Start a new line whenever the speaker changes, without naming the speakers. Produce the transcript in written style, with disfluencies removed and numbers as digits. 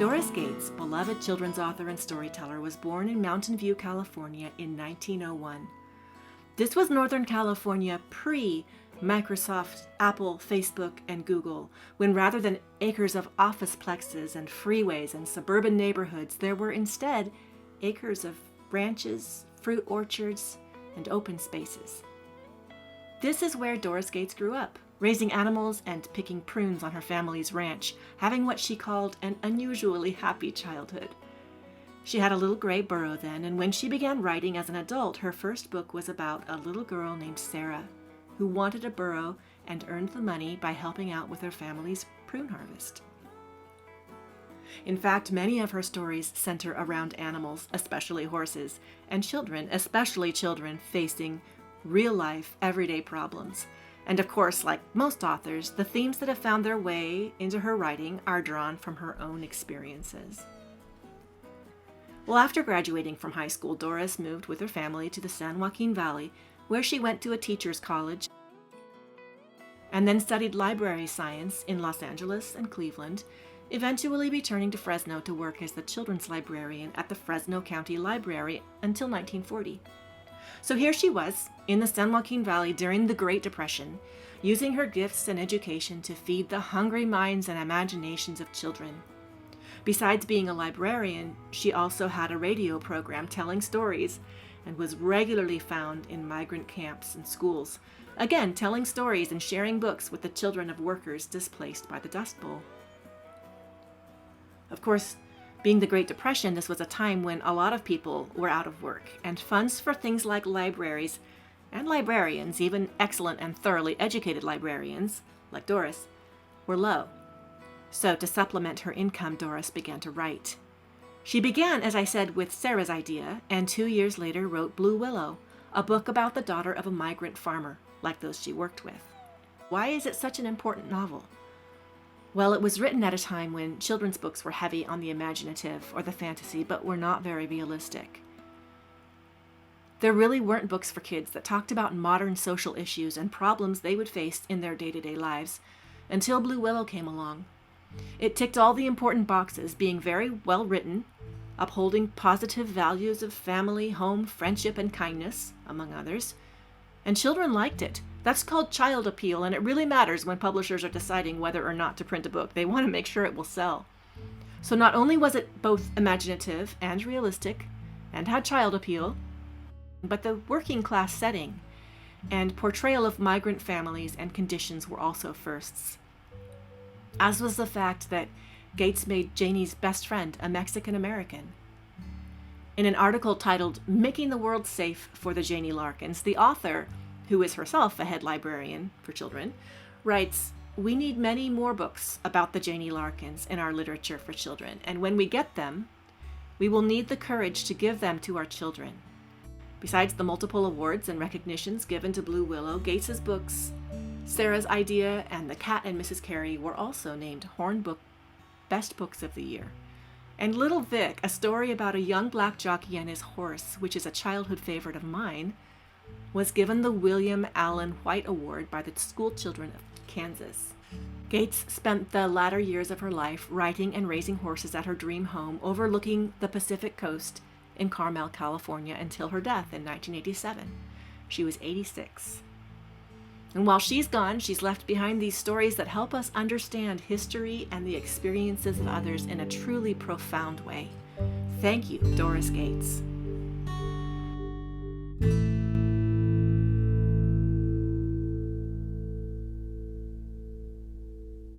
Doris Gates, beloved children's author and storyteller, was born in Mountain View, California in 1901. This was Northern California pre-Microsoft, Apple, Facebook, and Google, when rather than acres of office plexes and freeways and suburban neighborhoods, there were instead acres of ranches, fruit orchards, and open spaces. This is where Doris Gates grew up, raising animals and picking prunes on her family's ranch, having what she called an unusually happy childhood. She had a little gray burro then, and when she began writing as an adult, her first book was about a little girl named Sarah, who wanted a burro and earned the money by helping out with her family's prune harvest. In fact, many of her stories center around animals, especially horses, and children, especially children facing real-life, everyday problems. And of course, like most authors, the themes that have found their way into her writing are drawn from her own experiences. Well, after graduating from high school, Doris moved with her family to the San Joaquin Valley, where she went to a teacher's college and then studied library science in Los Angeles and Cleveland, eventually returning to Fresno to work as the children's librarian at the Fresno County Library until 1940. So here she was, in the San Joaquin Valley during the Great Depression, using her gifts and education to feed the hungry minds and imaginations of children. Besides being a librarian, she also had a radio program telling stories and was regularly found in migrant camps and schools, again telling stories and sharing books with the children of workers displaced by the Dust Bowl. Of course, being the Great Depression, this was a time when a lot of people were out of work, and funds for things like libraries and librarians, even excellent and thoroughly educated librarians, like Doris, were low. So to supplement her income, Doris began to write. She began, as I said, with Sarah's idea, and 2 years later wrote Blue Willow, a book about the daughter of a migrant farmer, like those she worked with. Why is it such an important novel? Well, it was written at a time when children's books were heavy on the imaginative or the fantasy, but were not very realistic. There really weren't books for kids that talked about modern social issues and problems they would face in their day-to-day lives until Blue Willow came along. It ticked all the important boxes, being very well written, upholding positive values of family, home, friendship, and kindness, among others. And children liked it. That's called child appeal, and it really matters when publishers are deciding whether or not to print a book. They want to make sure it will sell. So not only was it both imaginative and realistic, and had child appeal, but the working class setting and portrayal of migrant families and conditions were also firsts. As was the fact that Gates made Janie's best friend a Mexican American. In an article titled "Making the World Safe for the Janie Larkins," the author, who is herself a head librarian for children, writes, "We need many more books about the Janie Larkins in our literature for children, and when we get them, we will need the courage to give them to our children." Besides the multiple awards and recognitions given to Blue Willow, Gates's books, Sarah's Idea and The Cat and Mrs. Carey, were also named Horn Book Best Books of the Year. And Little Vic, a story about a young black jockey and his horse, which is a childhood favorite of mine, was given the William Allen White Award by the school children of Kansas. Gates spent the latter years of her life writing and raising horses at her dream home overlooking the Pacific coast in Carmel, California, until her death in 1987. She was 86. And while she's gone, she's left behind these stories that help us understand history and the experiences of others in a truly profound way. Thank you, Doris Gates.